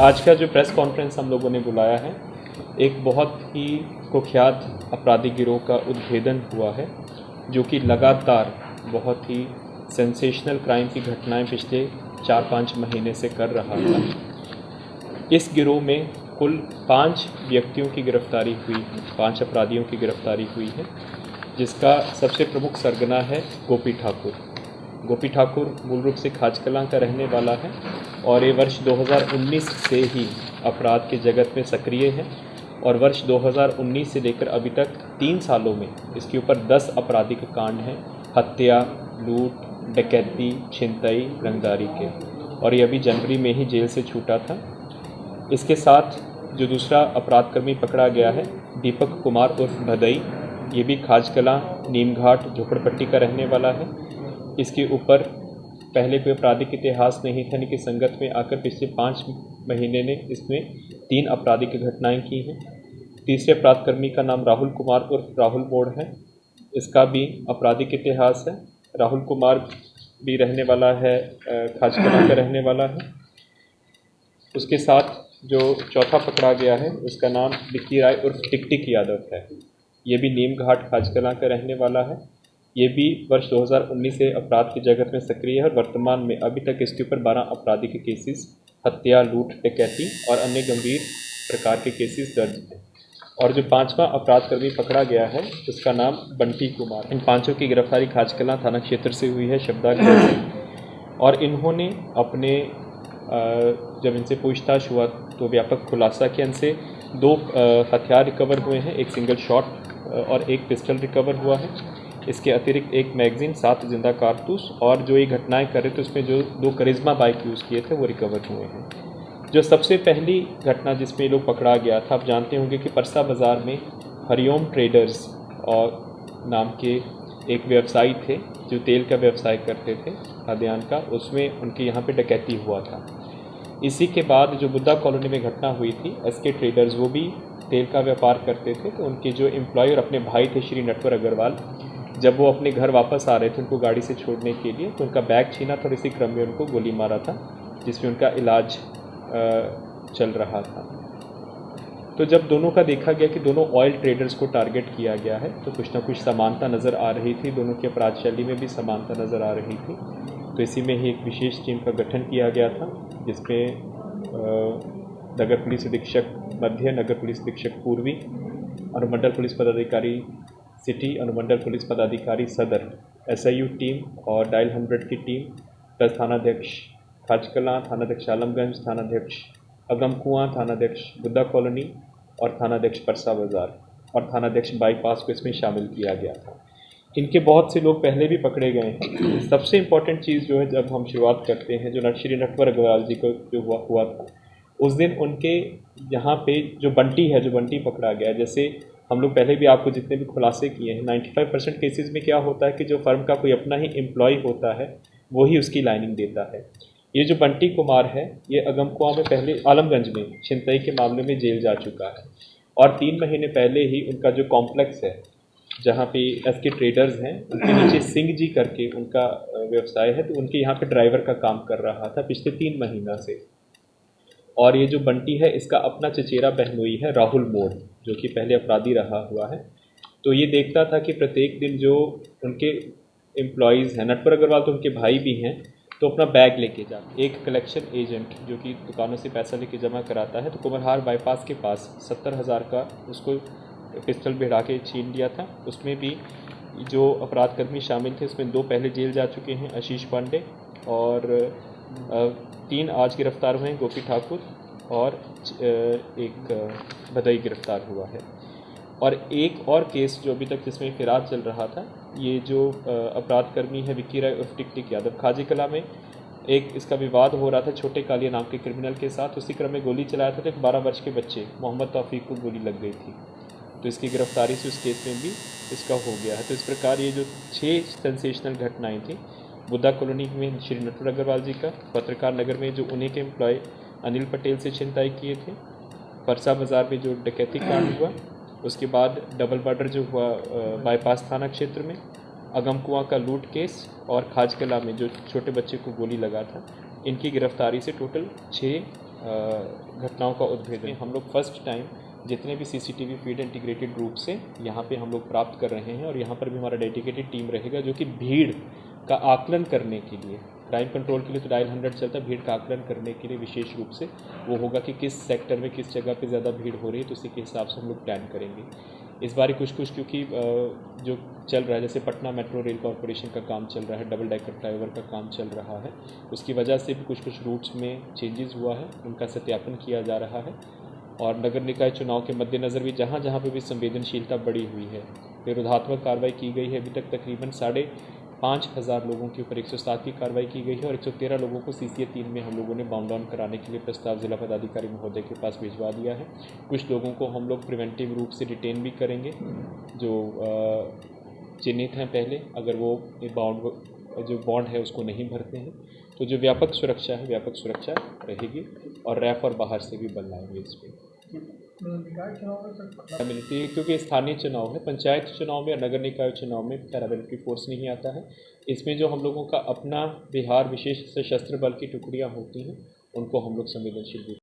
आज का जो प्रेस कॉन्फ्रेंस हम लोगों ने बुलाया है, एक बहुत ही कुख्यात अपराधी गिरोह का उद्भेदन हुआ है, जो कि लगातार बहुत ही सेंसेशनल क्राइम की घटनाएं पिछले 4-5 महीने से कर रहा था। इस गिरोह में कुल 5 व्यक्तियों की गिरफ्तारी हुई है, 5 अपराधियों की गिरफ्तारी हुई है, जिसका सबसे प्रमुख सरगना है गोपी ठाकुर। गोपी ठाकुर मूल रूप से खाजकलां का रहने वाला है और ये वर्ष 2019 से ही अपराध के जगत में सक्रिय है और वर्ष 2019 से लेकर अभी तक 3 सालों में इसके ऊपर 10 आपराधिक कांड हैं, हत्या, लूट, डकैती, छिनतई, रंगदारी के, और ये अभी जनवरी में ही जेल से छूटा था। इसके साथ जो दूसरा अपराधकर्मी पकड़ा गया है, दीपक कुमार उर्फ भदई, ये भी खाजकलां नीमघाट झोपड़पट्टी का रहने वाला है। इसके ऊपर पहले कोई आपराधिक इतिहास नहीं था, कि संगत में आकर पिछले 5 महीने ने इसमें 3 आपराधिक घटनाएं की हैं। तीसरे अपराधकर्मी का नाम राहुल कुमार उर्फ राहुल मोड़ है, इसका भी आपराधिक इतिहास है। राहुल कुमार भी रहने वाला है, खाजकलां का रहने वाला है। उसके साथ जो चौथा पकड़ा गया है, उसका नाम विक्की राय उर्फ टिक यादव है, ये भी नीमघाट खाजकलां का रहने वाला है। ये भी वर्ष 2019 से अपराध की जगत में सक्रिय है और वर्तमान में अभी तक इसके ऊपर 12 आपराधिक केसेस, हत्या, लूट, डकैती और अन्य गंभीर प्रकार के केसेस दर्ज हैं। और जो 5वां अपराधकर्मी पकड़ा गया है, उसका नाम बंटी कुमार। इन 5 की गिरफ्तारी खाजकलां थाना क्षेत्र से हुई है, शब्दागढ़ से, और इन्होंने अपने जब इनसे पूछताछ हुआ तो व्यापक खुलासा किया। इनसे 2 हथियार रिकवर हुए हैं, एक सिंगल शॉट और एक पिस्टल रिकवर हुआ है। इसके अतिरिक्त एक मैगजीन, 7 जिंदा कारतूस, और जो ये घटनाएं कर रहे थे उसमें जो 2 करिश्मा बाइक यूज़ किए थे वो रिकवर हुए हैं। जो सबसे पहली घटना जिसमें ये लोग पकड़ा गया था, आप जानते होंगे कि परसा बाज़ार में हरिओम ट्रेडर्स और नाम के एक व्यवसायी थे जो तेल का व्यवसाय करते थे, खाद्यान्न का, उसमें उनके यहाँ पे डकैती हुआ था। इसी के बाद जो बुद्धा कॉलोनी में घटना हुई थी, एसके ट्रेडर्स, वो भी तेल का व्यापार करते थे, तो उनके जो एम्प्लॉय और अपने भाई थे श्री नटवर अग्रवाल, जब वो अपने घर वापस आ रहे थे उनको गाड़ी से छोड़ने के लिए, तो उनका बैग छीना था और इसी क्रम में उनको गोली मारा था, जिसमें उनका इलाज चल रहा था। तो जब दोनों का देखा गया कि दोनों ऑयल ट्रेडर्स को टारगेट किया गया है, तो कुछ ना कुछ समानता नज़र आ रही थी, दोनों की अपराध शैली में भी समानता नज़र आ रही थी। तो इसी में ही एक विशेष टीम का गठन किया गया था, जिसमें नगर पुलिस अधीक्षक मध्य, नगर पुलिस अधीक्षक पूर्वी, अनुमंडल पुलिस पदाधिकारी सिटी, अनुमंडल पुलिस पदाधिकारी सदर, SIU टीम और डायल 100 की टीम, प्लस थानाध्यक्ष खाजकलां, थानाध्यक्ष आलमगंज, थानाध्यक्ष अगमकुआं, थानाध्यक्ष बुद्धा कॉलोनी और थानाध्यक्ष परसा बाज़ार और थानाध्यक्ष बाईपास को इसमें शामिल किया गया था। इनके बहुत से लोग पहले भी पकड़े गए हैं। सबसे इम्पॉर्टेंट चीज़ जो है, जब हम शुरुआत करते हैं, जो श्री नटवर अग्रवाल जी को जो हुआ था, उस दिन उनके यहाँ पे जो बंटी पकड़ा गया, जैसे हम लोग पहले भी आपको जितने भी खुलासे किए हैं, 95% केसेस में क्या होता है कि जो फर्म का कोई अपना ही एम्प्लॉय होता है वो ही उसकी लाइनिंग देता है। ये जो बंटी कुमार है, ये अगमकुआं में पहले आलमगंज में छिनतई के मामले में जेल जा चुका है और 3 महीने पहले ही उनका जो कॉम्प्लेक्स है जहाँ पे एसके ट्रेडर्स हैं, उनके नीचे सिंह जी करके उनका व्यवसाय है, तो उनके यहाँ पे ड्राइवर का काम कर रहा था पिछले 3 महीना से। और ये जो बंटी है, इसका अपना चचेरा बहनोई है राहुल मोड़, जो कि पहले अपराधी रहा हुआ है। तो ये देखता था कि प्रत्येक दिन जो उनके एम्प्लॉयज़ हैं, नटवर अग्रवाल तो उनके भाई भी हैं, तो अपना बैग लेके जाते। एक कलेक्शन एजेंट जो कि दुकानों से पैसा लेके जमा कराता है, तो कुम्हरहार बाईपास के पास 70,000 का उसको पिस्टल भिड़ा के छीन लिया था। उसमें भी जो अपराधकर्मी शामिल थे, उसमें 2 पहले जेल जा चुके हैं, आशीष पांडे, और 3 आज गिरफ्तार हुए हैं, गोपी ठाकुर, और एक भदई गिरफ्तार हुआ है। और एक और केस जो अभी तक जिसमें फिरार चल रहा था, ये जो अपराधकर्मी है विक्की राय उर्फ टिक यादव, खाजकलां में एक इसका विवाद हो रहा था छोटे कालिया नाम के क्रिमिनल के साथ। उसी क्रम में गोली चलाया था, तो एक 12 वर्ष के बच्चे मोहम्मद तौफीक को गोली लग गई थी, तो इसकी गिरफ्तारी से उस केस में भी इसका हो गया है। तो इस प्रकार ये जो 6 सेंसेशनल घटनाएं थी, बुद्धा कॉलोनी में श्री नटवर अग्रवाल जी का, पत्रकार नगर में जो उन्हीं के एम्प्लॉय अनिल पटेल से छिनताई किए थे, परसा बाज़ार में जो डकैती कांड हुआ, उसके बाद डबल मर्डर जो हुआ बाईपास थाना क्षेत्र में, अगमकुआं का लूट केस, और खाजकलां में जो छोटे बच्चे को गोली लगा था, इनकी गिरफ्तारी से टोटल 6 घटनाओं का उद्भेदन हम लोग फर्स्ट टाइम जितने भी सीसीटीवी फीड इंटीग्रेटेड रूप से यहाँ पे हम लोग प्राप्त कर रहे हैं, और यहाँ पर भी हमारा डेडिकेटेड टीम रहेगा जो कि भीड़ का आकलन करने के लिए, क्राइम कंट्रोल के लिए तो डायल 100 चलता है, भीड़ का आकलन करने के लिए विशेष रूप से वो होगा कि किस सेक्टर में किस जगह पे ज़्यादा भीड़ हो रही है, तो उसी के हिसाब से हम लोग प्लान करेंगे। इस बार कुछ क्योंकि जो चल रहा है, जैसे पटना मेट्रो रेल कॉरपोरेशन का काम चल रहा है, डबल डेकर फ्लाईओवर का काम चल रहा है, उसकी वजह से भी कुछ रूट्स में चेंजेस हुआ है, उनका सत्यापन किया जा रहा है। और नगर निकाय चुनाव के मद्देनज़र भी जहाँ जहाँ पे भी संवेदनशीलता बढ़ी हुई है, विरोधात्मक कार्रवाई की गई है। अभी तक तकरीबन 5,500 लोगों के ऊपर 107 की कार्रवाई की गई है, और 113 लोगों को CCA 3 में हम लोगों ने बाउंड डाउन कराने के लिए प्रस्ताव जिला पदाधिकारी महोदय के पास भिजवा दिया है। कुछ लोगों को हम लोग प्रिवेंटिव रूप से डिटेन भी करेंगे, जो चिन्हित हैं पहले, अगर वो बॉन्ड है उसको नहीं भरते हैं, तो जो व्यापक सुरक्षा है, व्यापक सुरक्षा रहेगी, और रैफ और बाहर से भी बल लाएंगे इस पर मिलती है, क्योंकि स्थानीय चुनाव है। पंचायत चुनाव में और नगर निकाय चुनाव में पैरामिलिट्री फोर्स नहीं आता है। इसमें जो हम लोगों का अपना बिहार विशेष सशस्त्र बल की टुकड़ियाँ होती हैं, उनको हम लोग संवेदनशील